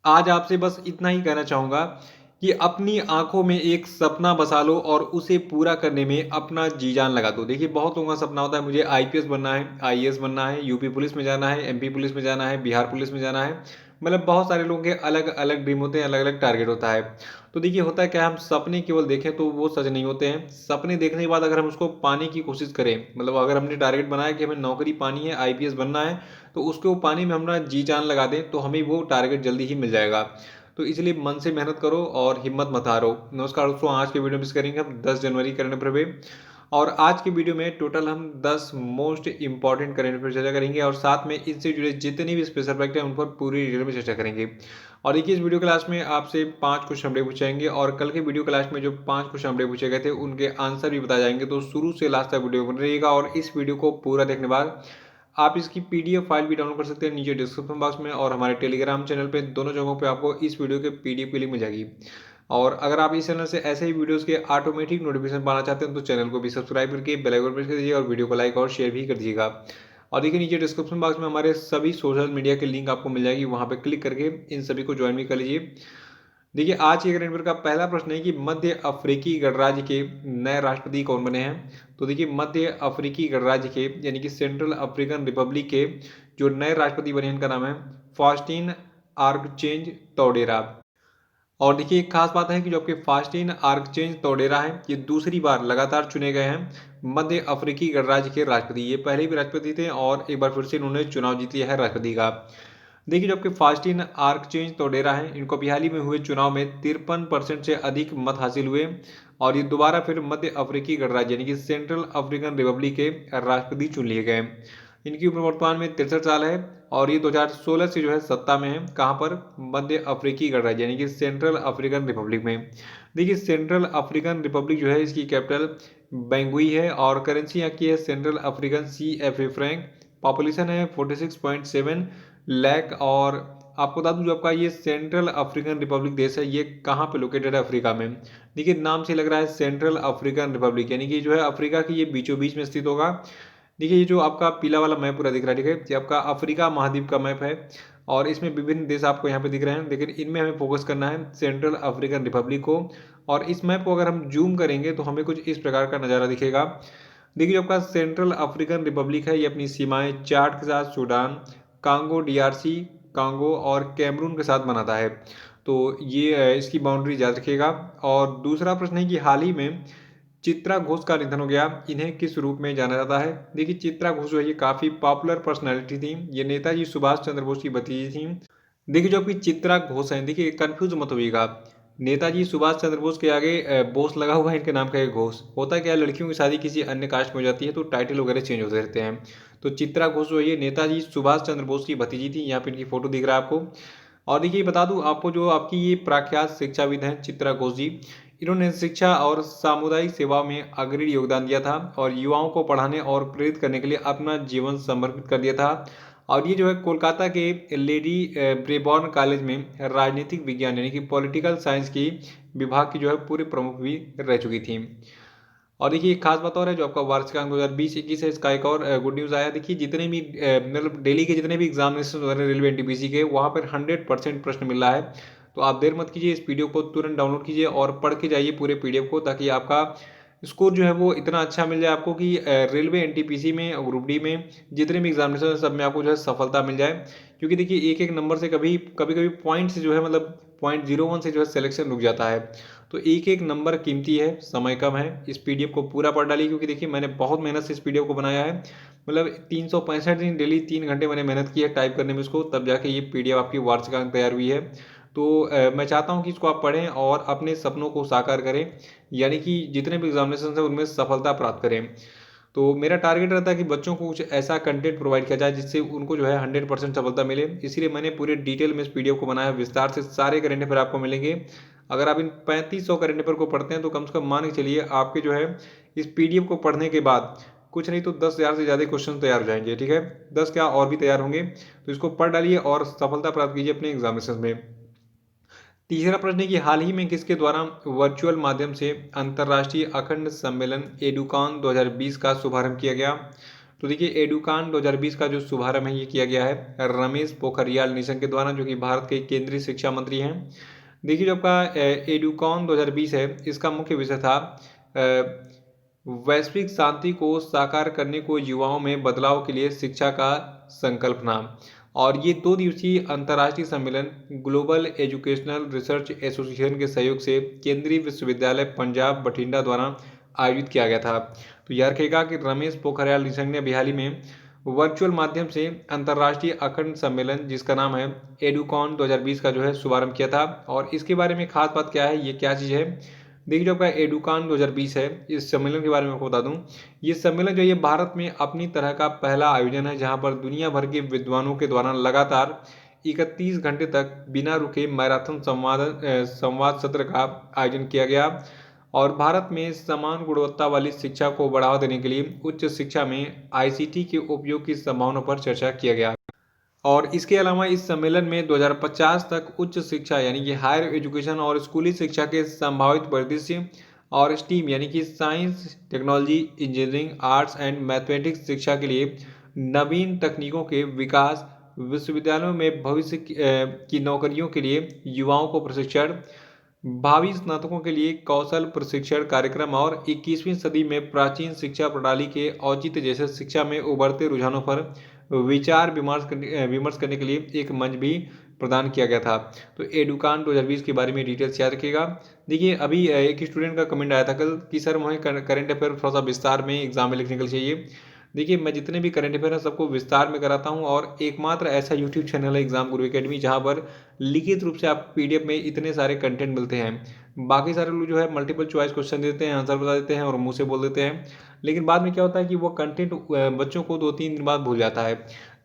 आज आपसे बस इतना ही कहना चाहूँगा कि अपनी आँखों में एक सपना बसा लो और उसे पूरा करने में अपना जी-जान लगा दो। देखिए, बहुत लोगों का सपना होता है मुझे आईपीएस बनना है, आईएएस बनना है, यूपी पुलिस में जाना है, एमपी पुलिस में जाना है, बिहार पुलिस में जाना है। मतलब बहुत सारे लोगों के अलग-अलग ड्रीम होते हैं, अलग-अलग टारगेट होता है। तो देखिए, होता है क्या है, हम सपने केवल देखें तो वो सच नहीं होते हैं। सपने देखने के बाद अगर हम उसको पाने की कोशिश करें, मतलब अगर हमने टारगेट बनाया कि हमें नौकरी पानी है, आईपीएस बनना है, तो उसको पाने में अपना जी-जान लगा दें, तो हमें वो टारगेट जल्दी ही मिल जाएगा। तो इसलिए मन से मेहनत करो और हिम्मत मत हारो। नमस्कार दोस्तों, आज के वीडियो में करेंगे हम 10 जनवरी करंट अफेयर पे। और आज की वीडियो में टोटल हम 10 मोस्ट इंपॉर्टेंट करंट अफेयर चर्चा करेंगे और साथ में इससे जुड़े जितने भी स्पेशल फैक्ट हैं उन पर पूरी डिटेल में चर्चा करेंगे। और देखिए, इस वीडियो क्लास में आपसे 5 क्वेश्चन अपडेट पूछेंगे और कल के वीडियो क्लास में जो 5 क्वेश्चन अपडेट पूछे गए थे उनके आंसर भी बताए जाएंगे। तो शुरू से लास्ट तक वीडियो बन रहिएगा और इस वीडियो को पूरा देखने बाद आप इसकी पीडीएफ फाइल भी डाउनलोड कर सकते हैं नीचे डिस्क्रिप्शन बॉक्स में, और हमारे टेलीग्राम चैनल पे दोनों जगहों पे आपको इस वीडियो के पीडीएफ की लिंक मिल जाएगी। और अगर आप इस चैनल से ऐसे ही वीडियोस के ऑटोमेटिक नोटिफिकेशन पाना चाहते हैं तो चैनल को भी सब्सक्राइब करके बेल आइकन प्रेस कर दीजिए और वीडियो को लाइक और शेयर भी कर दीजिएगा। और देखिए, नीचे डिस्क्रिप्शन बॉक्स में हमारे सभी सोशल मीडिया के लिंक आपको मिल जाएगी, वहाँ पे क्लिक करके इन सभी को ज्वाइन भी कर लीजिए। देखिए, आज के करंट अफेयर का पहला प्रश्न है कि मध्य अफ्रीकी गणराज्य के नए राष्ट्रपति कौन बने हैं। तो देखिए, मध्य अफ्रीकी गणराज्य के यानी कि सेंट्रल अफ्रीकन रिपब्लिक के जो नए राष्ट्रपति बने हैं उनका नाम है फास्टिन आर्कचेंज टोडेरा। और देखिए, एक खास बात है कि जो आपके फास्टिन आर्कचेंज टोडेरा है, ये दूसरी बार लगातार चुने गए हैं मध्य अफ्रीकी गणराज्य के राष्ट्रपति। ये पहले भी राष्ट्रपति थे और एक बार फिर से इन्होंने चुनाव जीत लिया है राष्ट्रपति का। देखिए, जो आपके फास्टिन आर्कचेंज टोडेरा हैं, इनको अभी हाल ही में हुए चुनाव में 53% से अधिक मत हासिल हुए और ये दोबारा फिर मध्य अफ्रीकी गणराज्य यानी कि सेंट्रल अफ्रीकन रिपब्लिक के राष्ट्रपति चुन लिए गए। इनकी उम्र वर्तमान में 63 साल है और ये 2016 से जो है सत्ता में है। कहाँ पर? मध्य अफ्रीकी गणराज्य यानी कि सेंट्रल अफ्रीकन रिपब्लिक में। देखिए, सेंट्रल अफ्रीकन रिपब्लिक जो है इसकी कैपिटल बैंगुई है और करेंसी यहाँ की है central African CFA Frank. Population है 46.7 लाख। और आपको बता दूं, जो आपका ये सेंट्रल अफ्रीकन रिपब्लिक देश है, ये कहाँ पे लोकेटेड है? अफ्रीका में। देखिए, नाम से लग रहा है सेंट्रल अफ्रीकन रिपब्लिक, यानी कि जो है अफ्रीका की ये बीचों बीच में स्थित होगा। देखिए, ये जो आपका पीला वाला मैप पूरा दिख रहा है, ठीक है, ये आपका अफ्रीका महाद्वीप का मैप है और इसमें विभिन्न देश आपको यहाँ पे दिख रहे हैं, लेकिन इनमें हमें फोकस करना है सेंट्रल अफ्रीकन रिपब्लिक को। और इस मैप को अगर हम जूम करेंगे तो हमें कुछ इस प्रकार का नज़ारा दिखेगा। देखिए, जो आपका सेंट्रल अफ्रीकन रिपब्लिक है, ये अपनी सीमाएं चाड के साथ, सूडान, कांगो DRC, कांगो और कैमरून के साथ बनाता है। तो ये इसकी बाउंड्री याद रखिएगा। और दूसरा प्रश्न है कि हाल ही में चित्रा घोष का निधन हो गया, इन्हें किस रूप में जाना जाता है? देखिए, चित्रा घोष जो है ये काफ़ी पॉपुलर पर्सनैलिटी थी, ये नेताजी सुभाष चंद्र बोस की भतीजी थी। देखिए, जो आपकी चित्रा घोष है, देखिए कंफ्यूज मत होइएगा, नेताजी सुभाष चंद्र बोस के आगे बोस लगा हुआ है, इनके नाम का एक घोष। होता क्या है, लड़कियों की शादी किसी अन्य कास्ट में हो जाती है तो टाइटल वगैरह चेंज होते रहते हैं। तो चित्रा घोष जो है ये नेताजी सुभाष चंद्र बोस की भतीजी थी, यहाँ पे इनकी फोटो दिख रहा है आपको। और देखिए, बता दूं आपको, जो आपकी ये प्रख्यात शिक्षाविद हैं चित्रा घोष जी, इन्होंने शिक्षा और सामुदायिक सेवा में अग्रणी योगदान दिया था और युवाओं को पढ़ाने और प्रेरित करने के लिए अपना जीवन समर्पित कर दिया था। और ये जो है कोलकाता के लेडी ब्रेबॉर्न कॉलेज में राजनीतिक विज्ञान यानी कि पॉलिटिकल साइंस की विभाग की जो है पूरी प्रमुख भी रह चुकी थी। और देखिए, एक खास बात और है, जो आपका वार्षिकांक 2020-21 है, इसका एक और गुड न्यूज़ आया। देखिए, जितने भी मतलब डेली के जितने भी एग्जामिनेशन हो रहे हैं रेलवे NTPC के, वहाँ पर 100% प्रश्न मिल रहा है। तो आप देर मत कीजिए, इस पीडीएफ को तुरंत डाउनलोड कीजिए और पढ़ के जाइए पूरे पीडीएफ को, ताकि आपका स्कोर जो है वो इतना अच्छा मिल जाए आपको कि रेलवे NTPC में और ग्रुप डी में जितने भी एग्जामिनेशन है सब में आपको जो है सफलता मिल जाए। क्योंकि देखिए, एक एक नंबर से कभी कभी पॉइंट से जो है मतलब 0.01 से जो है सिलेक्शन रुक जाता है। तो एक एक नंबर कीमती है, समय कम है, इस पीडीएफ को पूरा पढ़ डालिए। क्योंकि देखिए, मैंने बहुत मेहनत से इस पीडीएफ को बनाया है, मतलब 365 दिन डेली 3 घंटे मैंने मेहनत की है टाइप करने में इसको, तब जाके ये पीडीएफ आपकी वार्षिकांक तैयार हुई है। तो मैं चाहता हूँ कि इसको आप पढ़ें और अपने सपनों को साकार करें, यानी कि जितने भी एग्जामिनेशन हैं उनमें सफलता प्राप्त करें। तो मेरा टारगेट रहता है कि बच्चों को कुछ ऐसा कंटेंट प्रोवाइड किया जाए जिससे उनको जो है 100% सफलता मिले। इसीलिए मैंने पूरे डिटेल में इस पीडीएफ को बनाया, विस्तार से सारे करंट अफेयर आपको मिलेंगे। अगर आप इन 3500 करंट अफेयर को पढ़ते हैं तो कम से कम मान के चलिए आपके जो है इस पीडीएफ को पढ़ने के बाद कुछ नहीं तो 10,000 से ज़्यादा क्वेश्चन तैयार हो जाएंगे, ठीक है, 10 क्या और भी तैयार होंगे। तो इसको पढ़ डालिए और सफलता प्राप्त कीजिए अपने एग्जामिनेशन में। तीसरा प्रश्न है कि हाल ही में किसके द्वारा वर्चुअल माध्यम से अंतर्राष्ट्रीय अखंड सम्मेलन एडुकॉन 2020 का शुभारंभ किया गया? तो देखिए एडुकान 2020 का जो शुभारंभ है ये किया गया है रमेश पोखरियाल निशंक के द्वारा, जो कि भारत के केंद्रीय शिक्षा मंत्री हैं। देखिए जो आपका एडुकॉन 2020 है इसका मुख्य विषय था वैश्विक शांति को साकार करने को युवाओं में बदलाव के लिए शिक्षा का संकल्पना। और ये 2 दिवसीय अंतर्राष्ट्रीय सम्मेलन ग्लोबल एजुकेशनल रिसर्च एसोसिएशन के सहयोग से केंद्रीय विश्वविद्यालय पंजाब बठिंडा द्वारा आयोजित किया गया था। तो यह रखेगा कि रमेश पोखरियाल निशंक ने अभी हाल ही में वर्चुअल माध्यम से अंतर्राष्ट्रीय अखंड सम्मेलन जिसका नाम है एडुकॉन 2020 का जो है शुभारंभ किया था। और इसके बारे में खास बात क्या है, ये क्या चीज़ है, देखिए जो आपका एडुकॉन 2020 है इस सम्मेलन के बारे में आपको बता दूं, ये सम्मेलन जो ये भारत में अपनी तरह का पहला आयोजन है जहां पर दुनिया भर के विद्वानों के द्वारा लगातार 31 घंटे तक बिना रुके मैराथन संवाद सत्र का आयोजन किया गया। और भारत में समान गुणवत्ता वाली शिक्षा को बढ़ावा देने के लिए उच्च शिक्षा में आईसीटी के उपयोग की संभावना पर चर्चा किया गया। और इसके अलावा इस सम्मेलन में 2050 तक उच्च शिक्षा यानी कि हायर एजुकेशन और स्कूली शिक्षा के संभावित परिदृश्य और स्टीम यानी कि science technology engineering arts and mathematics शिक्षा के लिए नवीन तकनीकों के विकास, विश्वविद्यालयों में भविष्य की नौकरियों के लिए युवाओं को प्रशिक्षण, भावी स्नातकों के लिए कौशल प्रशिक्षण कार्यक्रम और 21वीं सदी में प्राचीन शिक्षा प्रणाली के औचित्य जैसे शिक्षा में उभरते रुझानों पर विचार विमर्श करने के लिए एक मंच भी प्रदान किया गया था। तो एडुकान 2020 के बारे में डिटेल्स याद रखिएगा। देखिए अभी एक स्टूडेंट का कमेंट आया था कल कि सर मुझे करंट अफेयर थोड़ा सा विस्तार में एग्जाम में लिखने के लिए चाहिए। देखिए मैं जितने भी करंट अफेयर हैं सबको विस्तार में कराता हूं और एकमात्र ऐसा यूट्यूब चैनल है एग्जाम गुरु एकेडमी जहां पर लिखित रूप से आप पीडीएफ में इतने सारे कंटेंट मिलते हैं। बाकी सारे लोग जो है मल्टीपल चॉइस क्वेश्चन देते हैं, आंसर बता देते हैं और मुंह से बोल देते हैं, लेकिन बाद में क्या होता है कि वो कंटेंट बच्चों को 2-3 दिन बाद भूल जाता है।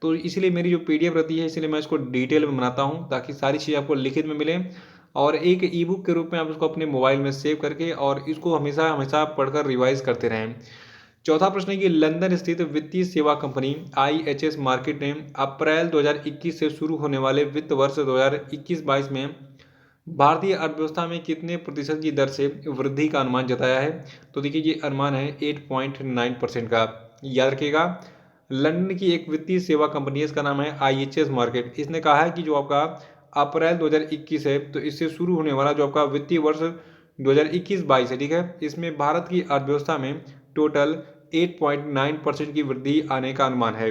तो इसलिए मेरी जो पीडीएफ रहती है इसलिए मैं इसको डिटेल में बनाता हूँ ताकि सारी चीज़ आपको लिखित में मिले और एक ई बुक के रूप में आप इसको अपने मोबाइल में सेव करके और इसको हमेशा हमेशा पढ़कर रिवाइज करते रहें। चौथा प्रश्न है कि लंदन स्थित वित्तीय सेवा कंपनी आईएचएस मार्केट ने अप्रैल 2021 से शुरू होने वाले वित्त वर्ष 2021-22 में भारतीय अर्थव्यवस्था में कितने प्रतिशत की दर से वृद्धि का अनुमान जताया है। तो देखिए ये अनुमान है 8.9% का। याद रखिएगा लंदन की एक वित्तीय सेवा कंपनी है, इसका नाम है आईएचएस मार्केट। इसने कहा है कि जो आपका अप्रैल 2021 है तो इससे शुरू होने वाला जो आपका वित्तीय वर्ष 2021-22 है, ठीक है, इसमें भारत की अर्थव्यवस्था में टोटल 8.9% की वृद्धि आने का अनुमान है।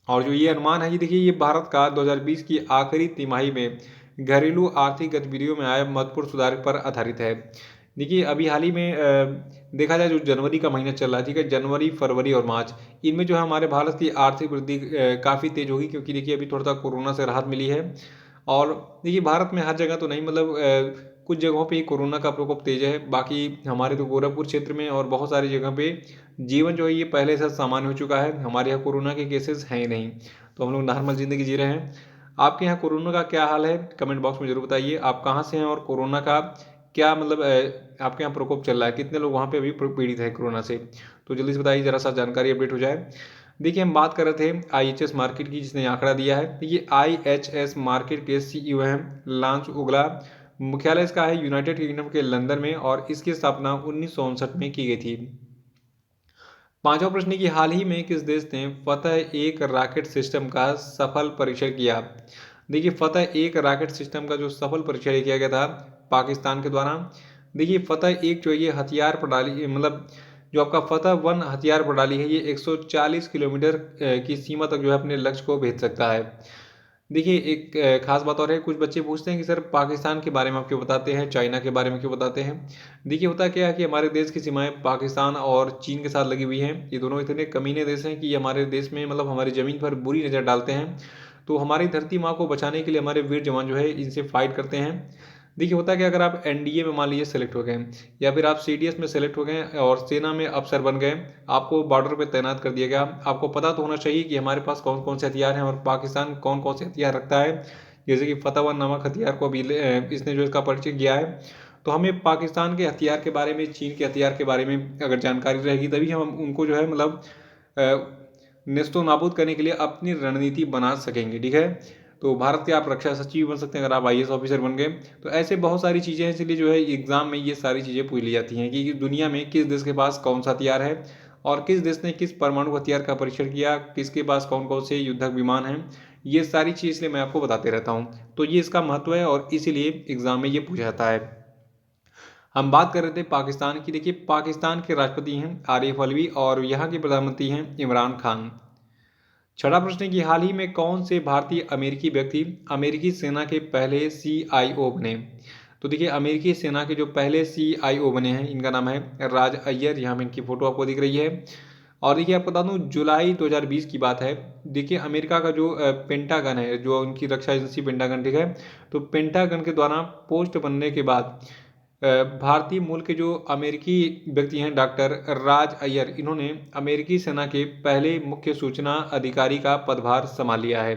और जो ये अनुमान है ये देखिए ये भारत का 2020 की आखिरी तिमाही में घरेलू आर्थिक गतिविधियों में आए महत्वपूर्ण सुधार पर आधारित है। देखिए अभी हाल ही में देखा जाए जो जनवरी का महीना चल रहा है, ठीक है, जनवरी फरवरी और मार्च, इनमें जो है हमारे भारत की आर्थिक वृद्धि काफ़ी तेज होगी क्योंकि देखिए अभी थोड़ा सा कोरोना से राहत मिली है। और देखिए भारत में हर जगह तो नहीं, मतलब कुछ जगहों पे कोरोना का प्रकोप तेज है, बाकी हमारे तो गोरखपुर क्षेत्र में और बहुत सारी जगह पे जीवन जो है ये पहले से सामान्य हो चुका है। हमारे यहाँ कोरोना के केसेस हैं ही नहीं, तो हम लोग नॉर्मल ज़िंदगी जी रहे हैं। आपके यहाँ कोरोना का क्या हाल है कमेंट बॉक्स में जरूर बताइए। आप कहाँ से हैं और कोरोना का क्या मतलब आपके यहाँ प्रकोप चल रहा है, कितने लोग वहाँ पे अभी पीड़ित हैं कोरोना से, तो जल्दी से बताइए जरा सा जानकारी अपडेट हो जाए। देखिए हम बात कर रहे थे आईएचएस मार्केट की जिसने आंकड़ा दिया है। ये आईएचएस मार्केट के सीईओ हैं लांस उगला। मुख्यालय इसका है यूनाइटेड किंगडम के लंदन में और इसकी स्थापना 1959 में की गई थी। पांचवा प्रश्न की हाल ही में किस देश ने फतह एक रॉकेट सिस्टम का सफल परीक्षण किया। देखिए फतह एक रॉकेट सिस्टम का जो सफल परीक्षण किया गया था पाकिस्तान के द्वारा। देखिए फतह एक जो ये हथियार प्रणाली मतलब जो आपका फतह 1 हथियार प्रणाली है ये 140 किलोमीटर की सीमा तक जो है अपने लक्ष्य को भेज सकता है। देखिए एक खास बात और है, कुछ बच्चे पूछते हैं कि सर पाकिस्तान के बारे में आप क्यों बताते हैं, चाइना के बारे में क्यों बताते हैं। देखिए होता क्या है कि हमारे देश की सीमाएं पाकिस्तान और चीन के साथ लगी हुई हैं। ये दोनों इतने कमीने देश हैं कि हमारे देश में मतलब हमारी ज़मीन पर बुरी नज़र डालते हैं। तो हमारी धरती माँ को बचाने के लिए हमारे वीर जवान जो है इनसे फाइट करते हैं। देखिए होता है कि अगर आप एनडीए में मान लीजिए सेलेक्ट हो गए या फिर आप सीडीएस में सेलेक्ट हो गए और सेना में अफसर बन गए, आपको बॉर्डर पे तैनात कर दिया गया, आपको पता तो होना चाहिए कि हमारे पास कौन कौन से हथियार हैं और पाकिस्तान कौन कौन से हथियार रखता है। जैसे कि फतह 1 नामक हथियार को अभी इसने जो इसका परिचय किया है, तो हमें पाकिस्तान के हथियार के बारे में, चीन के हथियार के बारे में अगर जानकारी रहेगी तभी हम उनको जो है मतलब नेस्तो नाबूद करने के लिए अपनी रणनीति बना सकेंगे, ठीक है। तो भारत के आप रक्षा सचिव बन सकते हैं अगर आप आईएएस ऑफिसर बन गए। तो ऐसे बहुत सारी चीज़ें हैं, इसलिए जो है एग्जाम में ये सारी चीज़ें पूछ ली जाती हैं कि दुनिया में किस देश के पास कौन सा हथियार है और किस देश ने किस परमाणु हथियार का परीक्षण किया, किसके पास कौन कौन से युद्धक विमान हैं, ये सारी चीज़ इसलिए मैं आपको बताते रहता हूँ। तो ये इसका महत्व है और इसीलिए एग्जाम में ये पूछा जाता है। हम बात कर रहे थे पाकिस्तान की। देखिए पाकिस्तान के राष्ट्रपति हैं आरिफ अलवी और यहाँ के प्रधानमंत्री हैं इमरान खान। छठा प्रश्न है कि हाल ही में कौन से भारतीय अमेरिकी व्यक्ति अमेरिकी सेना के पहले CIO बने। तो देखिए अमेरिकी सेना के जो पहले CIO बने हैं इनका नाम है राज अय्यर। यहाँ में इनकी फोटो आपको दिख रही है। और देखिए आपको बता दूं जुलाई 2020 की बात है। देखिए अमेरिका का जो पेंटागन है, जो उनकी रक्षा एजेंसी पेंटागन, ठीक है, तो पेंटागन के द्वारा पोस्ट बनने के बाद भारतीय मूल के जो अमेरिकी व्यक्ति हैं डॉक्टर राज अय्यर, इन्होंने अमेरिकी सेना के पहले मुख्य सूचना अधिकारी का पदभार संभाल लिया है।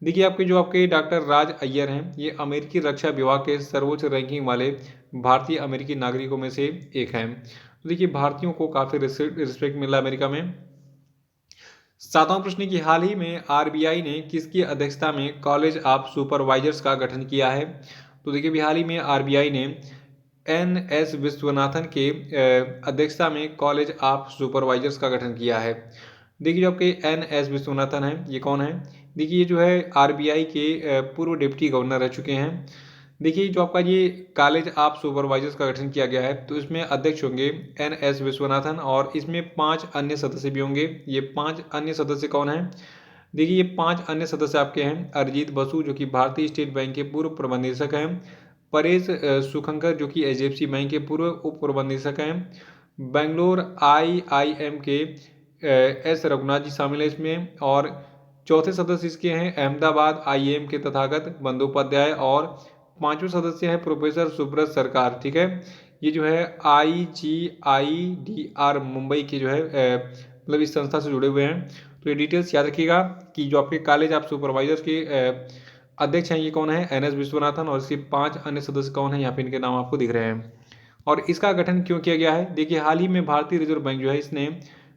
देखिए आपके डॉक्टर राज अय्यर हैं, ये अमेरिकी रक्षा विभाग के सर्वोच्च रैंकिंग वाले भारतीय अमेरिकी नागरिकों में से एक हैं। तो देखिए भारतीयों को काफ़ी रिस्पेक्ट मिला अमेरिका में। सातवां प्रश्न की हाल ही में RBI ने किसकी अध्यक्षता में कॉलेज ऑफ सुपरवाइजर्स का गठन किया है। तो देखिए हाल ही में RBI ने NS विश्वनाथन के अध्यक्षता में कॉलेज ऑफ सुपरवाइजर्स का गठन किया है। देखिए जो आपके NS विश्वनाथन है, ये कौन है। देखिए ये जो है RBI के पूर्व डिप्टी गवर्नर रह चुके हैं। देखिए जो आपका ये कॉलेज ऑफ सुपरवाइजर्स का गठन किया गया है, तो इसमें अध्यक्ष होंगे NS विश्वनाथन और इसमें 5 अन्य सदस्य भी होंगे। ये 5 अन्य सदस्य कौन हैं। देखिए ये 5 अन्य सदस्य आपके हैं अरिजीत बसु, जो कि भारतीय स्टेट बैंक के पूर्व प्रबंधक हैं। परेश सुखंकर, जो कि HDFC बैंक के पूर्व उप प्रबंधक हैं। बेंगलोर IIM के S रघुनाथ जी शामिल है इसमें। और चौथे सदस्य इसके हैं अहमदाबाद IIM के तथागत बंदोपाध्याय। और पांचवें सदस्य हैं प्रोफेसर सुब्रत सरकार, ठीक है। ये जो है IGIDR मुंबई के जो है मतलब इस संस्था से जुड़े हुए हैं। तो ये डिटेल्स याद रखिएगा कि जो आपके कॉलेज ऑफ सुपरवाइजर्स के अध्यक्ष हैं ये कौन है, NS विश्वनाथन, और इसके 5 अन्य सदस्य कौन हैं, यहाँ पे इनके नाम आपको दिख रहे हैं। और इसका गठन क्यों किया गया है। देखिए हाल ही में भारतीय रिजर्व बैंक जो है इसने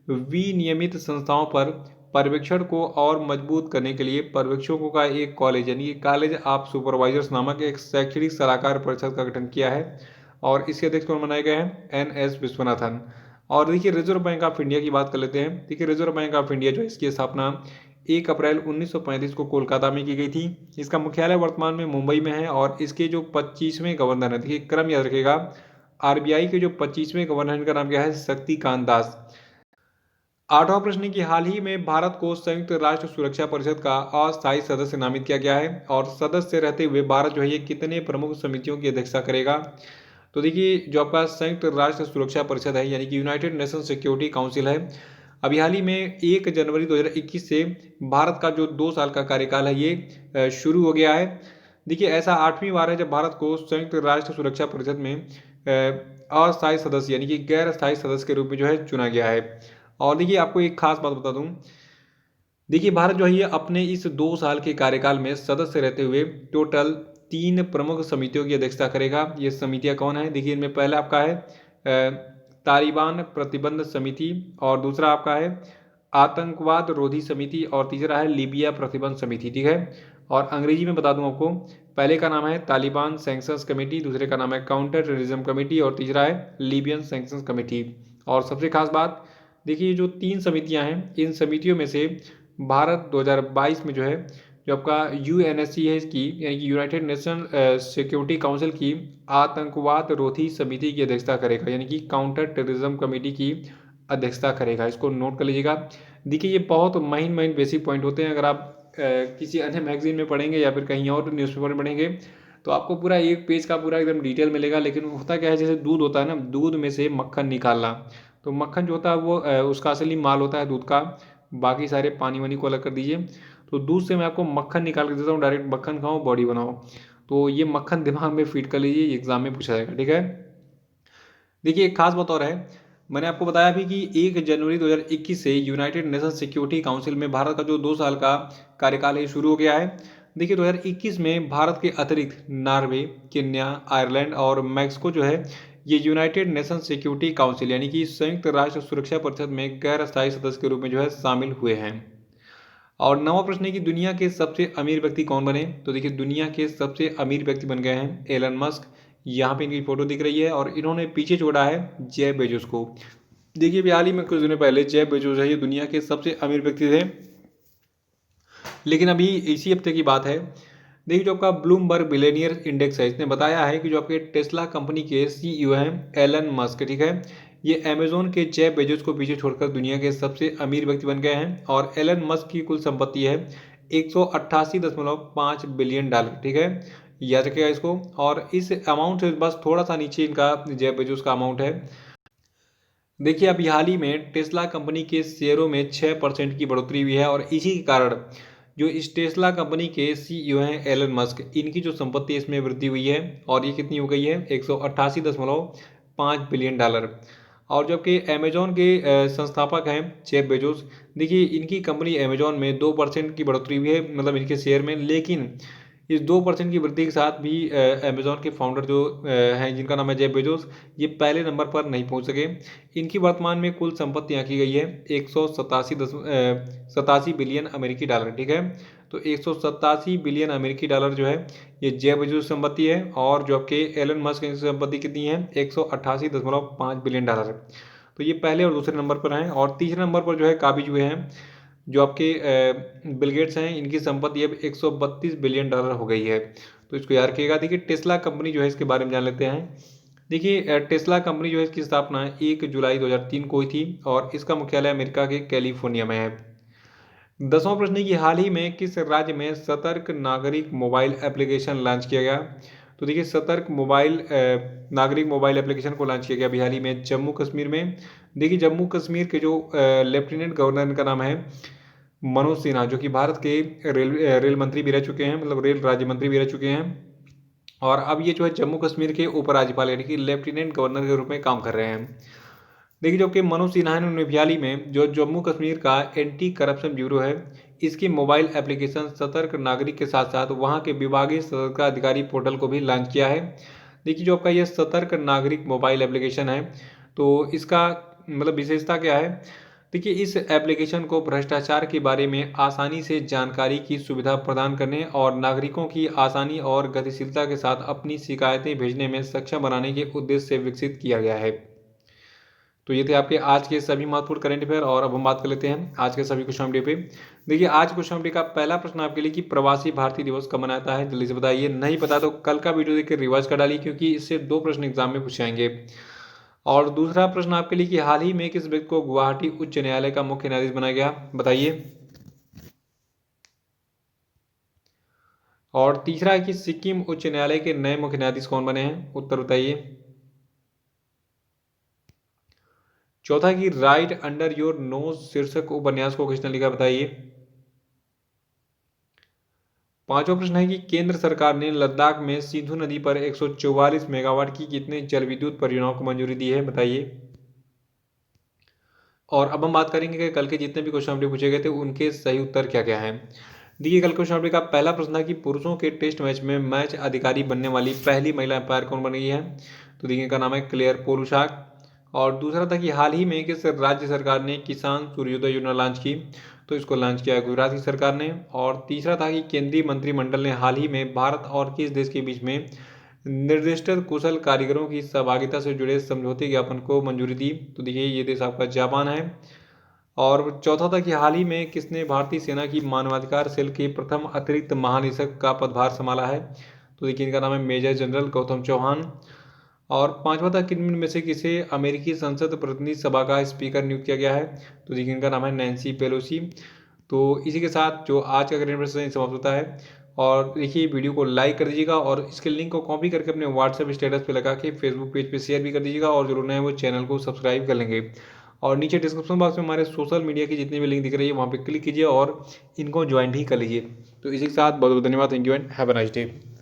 विनियमित संस्थाओं पर पर्यवेक्षण को और मजबूत करने के लिए पर्यवेक्षकों का एक कॉलेज यानी कॉलेज ऑफ सुपरवाइजर्स नामक एक शैक्षणिक सलाहकार परिषद का गठन किया है। और इसके अध्यक्ष कौन बनाए गए हैं, NS विश्वनाथन। और देखिए रिजर्व बैंक ऑफ इंडिया की बात कर लेते हैं। देखिए रिजर्व बैंक ऑफ इंडिया जो है इसकी स्थापना 1 अप्रैल 1935 को कोलकाता में की गई थी। इसका मुख्यालय वर्तमान में मुंबई में है। और इसके जो 25वें गवर्नर हैं, देखिए क्रम याद रखिएगा, RBI के जो 25वें गवर्नर, इनका नाम क्या है, शक्तिकांत दास। आठवां प्रश्न की हाल ही में भारत को संयुक्त राष्ट्र सुरक्षा परिषद का अस्थायी सदस्य नामित किया गया है। और सदस्य रहते हुए भारत जो है ये कितने प्रमुख समितियों की अध्यक्षता करेगा। तो देखिए जो आपका संयुक्त राष्ट्र सुरक्षा परिषद है यानी कि यूनाइटेड नेशन सिक्योरिटी काउंसिल है, अभी हाल ही में 1 जनवरी 2021 से भारत का जो 2 साल का कार्यकाल है ये शुरू हो गया है। देखिए ऐसा 8वीं बार है जब भारत को संयुक्त राष्ट्र सुरक्षा परिषद में अस्थायी सदस्य यानी कि गैर स्थायी सदस्य के रूप में जो है चुना गया है। और देखिए आपको एक खास बात बता दूं, देखिए भारत जो है ये अपने इस 2 साल के कार्यकाल में सदस्य रहते हुए टोटल 3 प्रमुख समितियों की अध्यक्षता करेगा। ये समितियां कौन है, देखिए इनमें पहला आपका है तालिबान प्रतिबंध समिति, और दूसरा आपका है आतंकवाद रोधी समिति, और तीसरा है लीबिया प्रतिबंध समिति, ठीक है। और अंग्रेजी में बता दूं आपको, पहले का नाम है तालिबान सैंक्शंस कमेटी, दूसरे का नाम है काउंटर टेररिज्म कमेटी, और तीसरा है लीबियन सैंक्शंस कमेटी। और सबसे खास बात, देखिए जो 3 समितियां हैं, इन समितियों में से भारत 2022 में जो है जो आपका UNSC है इसकी यानी कि यूनाइटेड नेशन सिक्योरिटी काउंसिल की आतंकवाद रोधी समिति की अध्यक्षता करेगा, यानी कि काउंटर टेररिज्म कमेटी की अध्यक्षता करेगा। इसको नोट कर लीजिएगा। देखिए ये बहुत महीन बेसिक पॉइंट होते हैं। अगर आप किसी अन्य मैगजीन में पढ़ेंगे या फिर कहीं और न्यूज़पेपर में पढ़ेंगे तो आपको पूरा 1 पेज का पूरा एकदम डिटेल मिलेगा। लेकिन होता क्या है, जैसे दूध होता है ना, दूध में से मक्खन निकालना, तो मक्खन जो होता है वो उसका असली माल होता है दूध का, बाकी सारे पानी वानी को अलग कर दीजिए। तो दूध से मैं आपको मक्खन निकाल के देता हूँ, डायरेक्ट मक्खन खाओ बॉडी बनाओ। तो ये मक्खन दिमाग में फिट कर लीजिए, एग्जाम में पूछा जाएगा, ठीक है। देखिए एक खास बात और है, मैंने आपको बताया भी कि 1 जनवरी 2021 से यूनाइटेड नेशन सिक्योरिटी काउंसिल में भारत का जो 2 साल का कार्यकाल है शुरू हो गया है। देखिए 2021 में भारत के अतिरिक्त नॉर्वे, केन्या, आयरलैंड और मैक्सिको जो है ये यूनाइटेड नेशन सिक्योरिटी काउंसिल यानी कि संयुक्त राष्ट्र सुरक्षा परिषद में गैर स्थायी सदस्य के रूप में जो है शामिल हुए हैं। और 9वां प्रश्न है कि दुनिया के सबसे अमीर व्यक्ति कौन बने। तो देखिए दुनिया के सबसे अमीर व्यक्ति बन गए हैं एलन मस्क। यहाँ पे इनकी फोटो दिख रही है और इन्होंने पीछे छोड़ा है जेफ बेजोस को। देखिए अभी हाल ही में कुछ दिनों पहले जेफ बेजोस है ये दुनिया के सबसे अमीर व्यक्ति थे, लेकिन अभी इसी हफ्ते की बात है। देखिए जो आपका ब्लूमबर्ग बिलियनियर इंडेक्स है, इसने बताया है कि जो आपके टेस्ला कंपनी के सीईओ हैं एलन मस्क, ठीक है, ये अमेजोन के जेफ बेजोस को पीछे छोड़कर दुनिया के सबसे अमीर व्यक्ति बन गए हैं। और एलन मस्क की कुल संपत्ति है 188.5 बिलियन डॉलर, ठीक है, याद रखिएगा इसको। और इस अमाउंट से बस थोड़ा सा नीचे इनका जेफ बेजोस का अमाउंट है। देखिए अभी हाल ही में टेस्ला कंपनी के शेयरों में 6% की बढ़ोतरी हुई है, और इसी के कारण जो इस टेस्ला कंपनी के सीईओ हैं एलन मस्क, इनकी जो संपत्ति है इसमें वृद्धि हुई है, और ये कितनी हो गई है 188.5 बिलियन डॉलर। और जबकि अमेजोन के संस्थापक हैं जेफ बेजोस, देखिए इनकी कंपनी अमेजोन में 2% की बढ़ोतरी हुई है, मतलब इनके शेयर में। लेकिन इस 2% की वृद्धि के साथ भी अमेजोन के फाउंडर जो हैं जिनका नाम है जेफ बेजोस, ये पहले नंबर पर नहीं पहुंच सके। इनकी वर्तमान में कुल संपत्ति आंकी गई है 187 बिलियन अमेरिकी डॉलर, ठीक है। तो 187 बिलियन अमेरिकी डॉलर जो है ये जेफ बेजोस संपत्ति है, और जो आपके एलन मस्क की संपत्ति कितनी है 188.5 बिलियन डॉलर। तो ये पहले और दूसरे नंबर पर हैं। और तीसरे नंबर पर जो है काबिज हुए हैं जो आपके बिल गेट्स हैं, इनकी संपत्ति अब 132 बिलियन डॉलर हो गई है। तो इसको याद रखिएगा। देखिए टेस्ला कंपनी जो है इसके बारे में जान लेते हैं। देखिए टेस्ला कंपनी जो है इसकी स्थापना 1 जुलाई 2003 को हुई थी, और इसका मुख्यालय अमेरिका के कैलिफोर्निया में है। 10वां प्रश्न है कि हाल ही में किस राज्य में सतर्क नागरिक मोबाइल एप्लीकेशन लॉन्च किया गया। तो देखिए सतर्क नागरिक मोबाइल एप्लीकेशन को लॉन्च किया गया अभी हाल ही में जम्मू कश्मीर में। देखिए जम्मू कश्मीर के जो लेफ्टिनेंट गवर्नर का नाम है मनोज सिन्हा, जो कि भारत के रेल मंत्री भी रह चुके हैं, मतलब रेल राज्य मंत्री भी रह चुके हैं। और अब ये जो है जम्मू कश्मीर के उपराज्यपाल यानी कि लेफ्टिनेंट गवर्नर के रूप में काम कर रहे हैं। देखिए जो कि मनोज सिन्हा है, उन्होंने हाल ही में जो जम्मू कश्मीर का एंटी करप्शन ब्यूरो है, इसकी मोबाइल एप्लीकेशन सतर्क नागरिक के साथ साथ वहाँ के विभागीय सतर्कता अधिकारी पोर्टल को भी लॉन्च किया है। देखिए जो आपका यह सतर्क नागरिक मोबाइल एप्लीकेशन है, तो इसका मतलब विशेषता क्या है। देखिए इस एप्लीकेशन को भ्रष्टाचार के बारे में आसानी से जानकारी की सुविधा प्रदान करने और नागरिकों की आसानी और गतिशीलता के साथ अपनी शिकायतें भेजने में सक्षम बनाने के उद्देश्य से विकसित किया गया है। तो ये थे आपके आज के सभी महत्वपूर्ण करंट अफेयर, और अब हम बात कर लेते हैं आज के सभी क्वेश्चन डे पे। देखिए आज क्वेश्चन डे का पहला प्रश्न आपके लिए कि प्रवासी भारतीय दिवस कब मनाता है, जल्दी से बताइए। नहीं पता तो कल का वीडियो देख के रिवाइज कर डालिए, क्योंकि इससे 2 प्रश्न एग्जाम में पूछे जाएंगे। और दूसरा प्रश्न आपके लिए कि हाल ही में किस व्यक्ति को गुवाहाटी उच्च न्यायालय का मुख्य न्यायाधीश बनाया गया, बताइए। और तीसरा है कि सिक्किम उच्च न्यायालय के नए मुख्य न्यायाधीश कौन बने हैं, उत्तर बताइए। चौथा कि राइट अंडर योर नोज शीर्षक उपन्यास को किसने लिखा, बताइए। पांचवा प्रश्न है कि केंद्र सरकार ने लद्दाख में सिंधु नदी पर 144 मेगावाट की कितने जल विद्युत परियोजनाओं को मंजूरी दी है, बताइए। और अब हम बात करेंगे कि कल के जितने भी क्वेश्चन अपडेट पूछे गए थे उनके सही उत्तर क्या क्या हैं। देखिए कल क्वेश्चन अपडेट का पहला प्रश्न था कि पुरुषों के टेस्ट मैच में मैच अधिकारी बनने वाली पहली महिला अंपायर कौन बन गई है। तो देखिए इनका नाम है क्लेयर पोलुशाक। और दूसरा था कि हाल ही में किस राज्य सरकार ने किसान सूर्योदय योजना लॉन्च की। तो इसको लॉन्च किया गुजरात की सरकार ने। और तीसरा था कि केंद्रीय मंत्रिमंडल ने हाल ही में भारत और किस देश के बीच में निर्दिष्ट कुशल कारीगरों की सहभागिता से जुड़े समझौते ज्ञापन को मंजूरी दी। तो देखिए ये देश आपका जापान है। और चौथा था कि हाल ही में किसने भारतीय सेना की मानवाधिकार सेल के प्रथम अतिरिक्त महानिदेशक का पदभार संभाला है। तो देखिए इनका नाम है मेजर जनरल गौतम चौहान। और पांचवा था किन में से किसे अमेरिकी संसद प्रतिनिधि सभा का स्पीकर नियुक्त किया गया है। तो देखिए इनका नाम है नैन्सी पेलोसी। तो इसी के साथ जो आज का करेंट अफेयर्स समाप्त होता है। और देखिए वीडियो को लाइक कर दीजिएगा, और इसके लिंक को कॉपी करके अपने व्हाट्सएप स्टेटस पे लगा के फेसबुक पेज पे शेयर भी कर दीजिएगा, और जो नए हैं वो चैनल को सब्सक्राइब कर लेंगे। और नीचे डिस्क्रिप्शन बॉक्स में हमारे सोशल मीडिया की जितनी भी लिंक दिख रही है वहाँ पे क्लिक कीजिए और इनको ज्वाइन भी कर लीजिए। तो इसी के साथ बहुत बहुत धन्यवाद। Thank you and have a nice day.